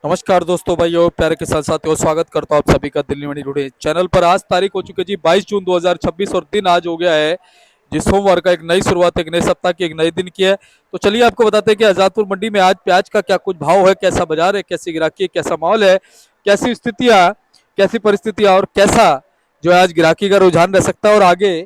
नमस्कार दोस्तों, भाइयों, प्यारे के साथ साथियों, स्वागत करता हूं आप सभी का दिल्ली मंडी टुडे चैनल पर। आज तारीख हो चुकी है जी 22 जून 2026 और दिन आज हो गया है जी सोमवार का। एक नई शुरुआत, एक नए सप्ताह की, एक नए दिन की है। तो चलिए आपको बताते हैं कि आजादपुर मंडी में आज प्याज का क्या कुछ भाव है, कैसा बाजार है, कैसी गिराकी है, कैसा माहौल है, कैसी स्थितियां, कैसी परिस्थितियां और कैसा जो है आज गिराकी का रुझान रह सकता है और आगे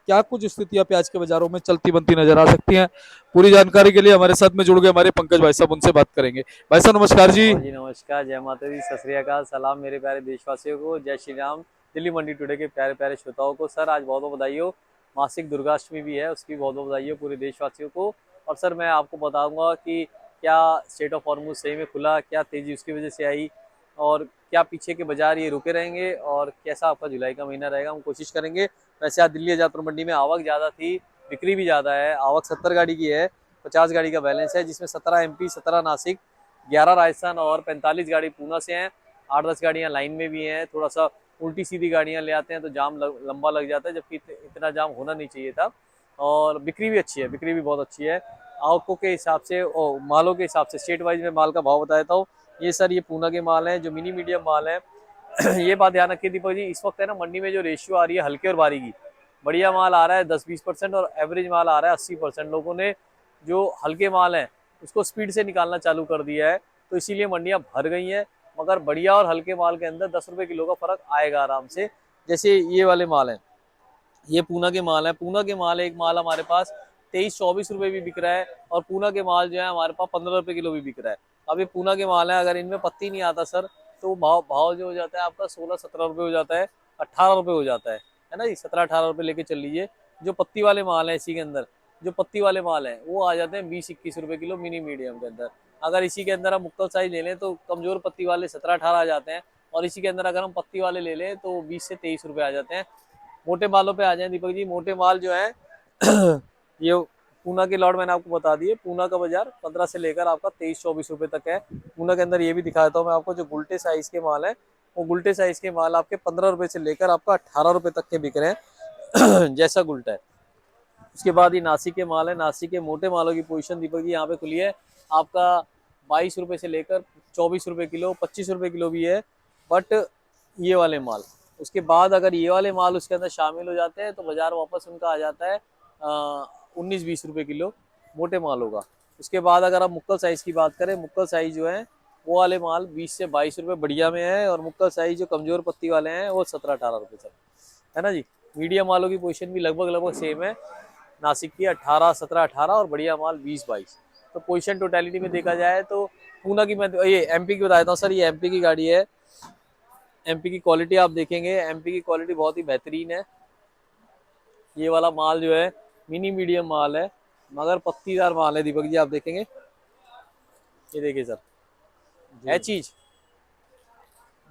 क्या कुछ स्थितियां प्याज के बाजारों में चलती बनती नजर आ सकती हैं। पूरी जानकारी के लिए हमारे साथ में जुड़ गए हमारे पंकज भाई साहब, उनसे बात करेंगे। भाई साहब नमस्कार जी। और जी नमस्कार, जय माता दी, सत श्री अकाल, सलाम मेरे प्यारे देशवासियों को, जय श्री राम। दिल्ली मंडी टुडे के प्यारे प्यारे श्रोताओं को सर आज बहुत बहुत बधाई हो। मासिक दुर्गाष्टमी भी है, उसकी बहुत बहुत बधाई हो पूरे देशवासियों को। और सर मैं आपको बताऊंगा कि क्या स्टेट ऑफ हॉर्मुज सही में खुला, क्या तेजी उसकी वजह से आई, और क्या पीछे के बाजार ये रुके रहेंगे, और कैसा आपका जुलाई का महीना रहेगा, हम कोशिश करेंगे। वैसे आज दिल्ली आजादपुर मंडी में आवक ज़्यादा थी, बिक्री भी ज़्यादा है। आवक 70 गाड़ी की है, 50 गाड़ी का बैलेंस है, जिसमें 17 MP, 17 नासिक, 11 राजस्थान और 45 गाड़ी पूना से हैं। 8-10 गाड़ियां लाइन में भी हैं। थोड़ा सा उल्टी सीधी गाड़ियां ले आते हैं तो जाम लंबा लग जाता है, जबकि इतना जाम होना नहीं चाहिए था। और बिक्री भी अच्छी है, बिक्री भी बहुत अच्छी है। आवकों के हिसाब से और मालों के हिसाब से स्टेट वाइज में माल का भाव बता देता हूँ। ये सर ये पूना के माल हैं जो मिनी मीडियम माल है। ये बात ध्यान रखिए दीपक जी, इस वक्त है ना मंडी में जो रेशियो आ रही है हल्के और भारी की, बढ़िया माल आ रहा है 10-20% और एवरेज माल आ रहा है 80%। लोगों ने जो हल्के माल हैं उसको स्पीड से निकालना चालू कर दिया है, तो इसीलिए मंडियां भर गई हैं। मगर बढ़िया और हल्के माल के अंदर 10 रुपए किलो का फर्क आएगा आराम से। जैसे ये वाले माल हैं, ये पूना के माल है। पूना के माल है, एक माल हमारे पास 23-24 रुपए भी बिक रहा है, और पूना के माल जो है हमारे पास 15 रुपए किलो भी बिक रहा है। अब ये पूना के माल है, अगर इनमें पत्ती नहीं आता सर तो भाव भाव जो हो जाता है आपका 16-17 रुपए हो जाता है, 18 रुपए हो जाता है ना जी। 17-18 रुपए लेके चल लीजिए। जो पत्ती वाले माल है इसी के अंदर, जो पत्ती वाले माल है वो आ जाते हैं 20-21 रुपए किलो मिनी मीडियम के अंदर। अगर इसी के अंदर हम मुक्कल साइज ले लें तो कमजोर पत्ती वाले 17-18 आ जाते हैं, और इसी के अंदर अगर हम पत्ती वाले ले लें तो 20 से 23 रुपए आ जाते हैं। मोटे मालों पे आ जाए दीपक जी, मोटे माल जो है ये पूना के लॉट मैंने आपको बता दिए। पूना का बाजार 15 से लेकर आपका 23-24 रुपए तक है। पूना के अंदर ये भी दिखा देता हूँ मैं आपको, जो गुलटे साइज के माल है वो गुलटे साइज के माल आपके 15 रुपए से लेकर आपका 18 रुपए तक के बिक रहे हैं जैसा गुलटा है। उसके बाद ये नासिक के माल है। नासिक के मोटे मालों की पोजीशन दीपक जी यहाँ पे खुली है आपका 22 रुपए से लेकर 24 रुपए किलो, 25 रुपए किलो भी है। बट ये वाले माल, उसके बाद अगर ये वाले माल उसके अंदर शामिल हो जाते हैं तो बाजार वापस उनका आ जाता है 19-20 रुपए किलो मोटे मालों का। उसके बाद अगर आप मुक्कल साइज की बात करें, मुक्कल साइज जो है वो वाले माल 20 से 22 रुपए बढ़िया में है, और मुक्कल साइज जो कमजोर पत्ती वाले हैं वो 17-18 रुपए तक है ना जी। मीडियम मालों की पोजीशन भी लगभग लगभग सेम है। नासिक की 18, 17, 18 और बढ़िया माल 20-22। तो पोजीशन टोटलिटी में देखा जाए तो पूना की, मैं ये एमपी की बता देता हूँ सर, ये एमपी की गाड़ी है। एमपी की क्वालिटी आप देखेंगे, एमपी की क्वालिटी बहुत ही बेहतरीन है। ये वाला माल जो है मिनी मीडियम माल है, मगर पत्तीदार माल है दीपक जी, आप देखेंगे। ये देखिए सर, है जी। चीज,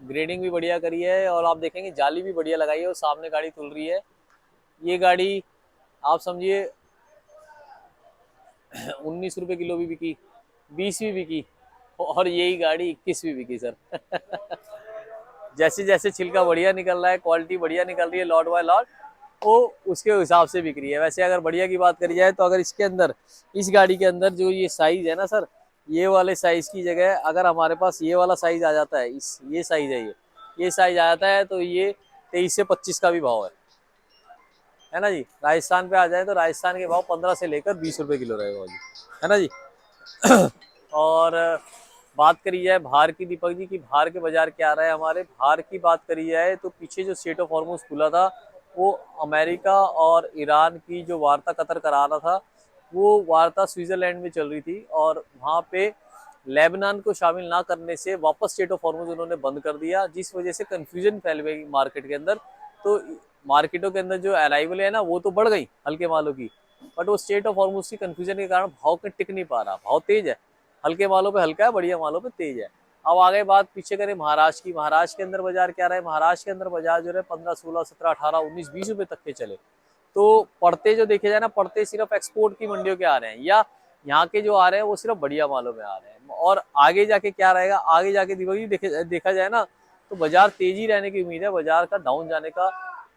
ग्रेडिंग भी बढ़िया करी है, और आप देखेंगे जाली भी बढ़िया लगाई है, और सामने गाड़ी तुल रही है। ये गाड़ी आप समझिए 19 रुपए किलो भी बिकी, 20 भी बिकी, और यही गाड़ी 21 भी बिकी सर जैसे जैसे छिलका बढ़िया निकल रहा है, क्वालिटी बढ़िया निकल रही है, लॉट बाय लॉट वो उसके हिसाब से बिक रही है। वैसे अगर बढ़िया की बात करी जाए तो अगर इसके अंदर, इस गाड़ी के अंदर जो ये साइज है ना सर, ये वाले साइज की जगह अगर हमारे पास ये वाला साइज आ जाता है, इस ये साइज है, ये साइज आ जाता है तो ये 23 से 25 का भी भाव है ना जी। राजस्थान पे आ जाए तो राजस्थान के भाव 15 से लेकर 20 रुपए किलो रहेगा जी, है ना जी और बात करी जाए बाहर की दीपक जी की, बाहर के बाजार क्या रहा है हमारे, बाहर की बात करी जाए तो पीछे जो स्टेट ऑफ हॉर्मुज खुला था वो अमेरिका और ईरान की जो वार्ता कतर करा रहा था, वो वार्ता स्विट्जरलैंड में चल रही थी, और वहाँ पे लेबनान को शामिल ना करने से वापस स्टेट ऑफ हॉर्मुज उन्होंने बंद कर दिया, जिस वजह से कंफ्यूजन फैल गई मार्केट के अंदर। तो मार्केटों के अंदर जो अराइवल है ना वो तो बढ़ गई हल्के मालों की, बट वो स्टेट ऑफ हॉर्मुज की कंफ्यूजन के कारण भाव पे टिक नहीं पा रहा। भाव तेज है, हल्के मालों पे हल्का है, बढ़िया मालों पे तेज है। अब आगे बात पीछे करें महाराष्ट्र की, महाराष्ट्र के अंदर बाजार क्या रहा है, महाराष्ट्र के अंदर बाजार जो है 15, 16, 17, 18, 19, 20 रुपए तक के चले। तो पड़ते जो देखे जाए ना, पड़ते सिर्फ एक्सपोर्ट की मंडियों के आ रहे हैं, या यहाँ के जो आ रहे हैं वो सिर्फ बढ़िया मालों में आ रहे हैं। और आगे जाके क्या रहेगा, आगे जाके दीपक जी देखा जाए ना तो बाजार तेजी रहने की उम्मीद है, बाजार का डाउन जाने का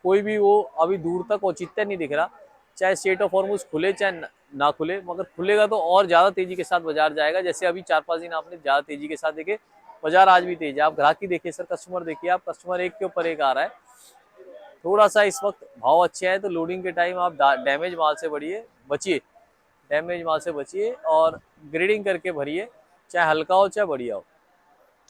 कोई भी वो अभी दूर तक औचित्य नहीं दिख रहा। चाहे स्टेट ऑफ हॉर्मुज खुले चाहे ना खुले, मगर खुलेगा तो और ज्यादा तेजी के साथ बाजार जाएगा। जैसे अभी 4-5 दिन आपने ज्यादा तेजी के साथ देखे, बाजार आज भी तेज है। आप ग्राहकी देखिए सर, कस्टमर देखिए आप, कस्टमर एक के ऊपर एक आ रहा है। थोड़ा सा इस वक्त भाव अच्छे हैं तो लोडिंग के टाइम आप डैमेज माल से बचिए, डैमेज माल से बचिए और ग्रेडिंग करके भरिए, चाहे हल्का हो चाहे बढ़िया हो।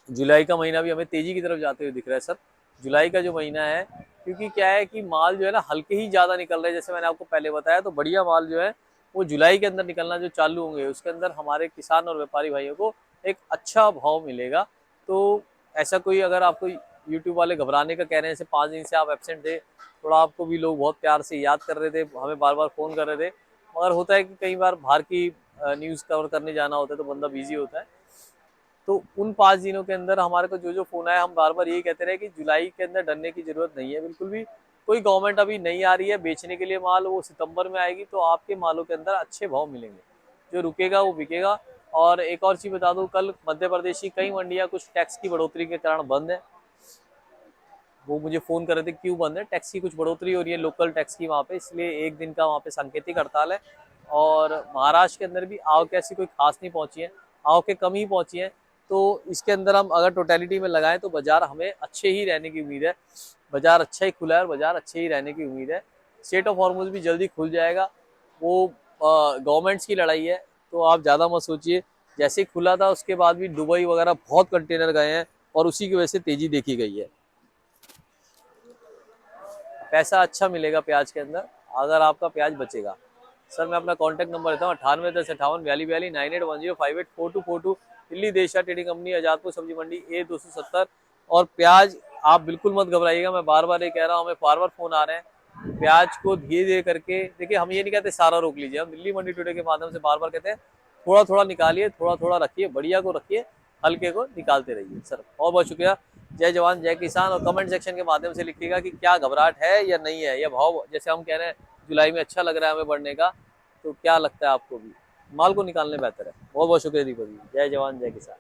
जुलाई का महीना भी हमें तेजी की तरफ जाते हुए दिख रहा है सर। जुलाई का जो महीना है, क्योंकि क्या है कि माल जो है ना हल्के ही ज्यादा निकल रहे हैं, जैसे मैंने आपको पहले बताया, तो बढ़िया माल जो है वो जुलाई के अंदर निकलना जो चालू होंगे, उसके अंदर हमारे किसान और व्यापारी भाइयों को एक अच्छा भाव मिलेगा। तो ऐसा कोई अगर आपको यूट्यूब वाले घबराने का कह रहे हैं, जैसे 5 दिन से आप एबसेंट थे, थोड़ा आपको भी लोग बहुत प्यार से याद कर रहे थे, हमें बार बार फोन कर रहे थे, मगर होता है कि कई बार बाहर की न्यूज कवर करने जाना होता है तो बंदा बिजी होता है। तो उन 5 दिनों के अंदर हमारे को जो जो फोन आया, हम बार बार यही कहते रहे कि जुलाई के अंदर डरने की जरूरत नहीं है बिल्कुल भी। कोई गवर्नमेंट अभी नहीं आ रही है बेचने के लिए माल, वो सितंबर में आएगी, तो आपके मालों के अंदर अच्छे भाव मिलेंगे, जो रुकेगा वो बिकेगा। और एक और चीज बता दूं, कल मध्य प्रदेश की कई मंडियां कुछ टैक्स की बढ़ोतरी के कारण बंद है। वो मुझे फोन कर रहे थे क्यों बंद है, टैक्स की कुछ बढ़ोतरी हो रही है लोकल टैक्स की वहाँ पे, इसलिए एक दिन का वहाँ पे सांकेतिक हड़ताल है। और महाराष्ट्र के अंदर भी आवक ऐसी कोई खास नहीं पहुंची है, आवकें कम ही पहुंची है। तो इसके अंदर हम अगर टोटलिटी में लगाएं तो बाजार हमें अच्छे ही रहने की उम्मीद है। बाजार अच्छा ही खुला है और बाजार अच्छे ही रहने की उम्मीद है। स्टेट ऑफ हॉर्मुज भी जल्दी खुल जाएगा। वो गवर्नमेंट्स की लड़ाई है, तो आप ज़्यादा मत सोचिए। जैसे ही खुला था उसके बाद भी दुबई वगैरह बहुत कंटेनर गए हैं और उसी की वजह से तेजी देखी गई है। पैसा अच्छा मिलेगा प्याज के अंदर अगर आपका प्याज बचेगा। सर मैं अपना कॉन्टैक्ट नंबर देता हूँ, 9810584242 9810584242। दिल्ली देशा ट्रेडिंग कंपनी, आजादपुर सब्जी मंडी, A270। और प्याज आप बिल्कुल मत घबराइएगा, मैं बार बार ये कह रहा हूँ, हमें बार बार फोन आ रहे हैं। प्याज को धीरे धीरे करके देखिए, हम ये नहीं कहते सारा रोक लीजिए, हम दिल्ली मंडी टुडे के माध्यम से बार बार कहते हैं थोड़ा थोड़ा निकालिए, थोड़ा थोड़ा रखिए, बढ़िया को रखिए, हल्के को निकालते रहिए। सर बहुत बहुत शुक्रिया। जय जवान जय किसान। और कमेंट सेक्शन के माध्यम से लिखिएगा कि क्या घबराहट है या नहीं है, या भाव जैसे हम कह रहे हैं जुलाई में अच्छा लग रहा है हमें बढ़ने का, तो क्या लगता है आपको भी, माल को निकालने बेहतर है। बहुत बहुत शुक्रिया दीपक जी। जय जवान जय किसान।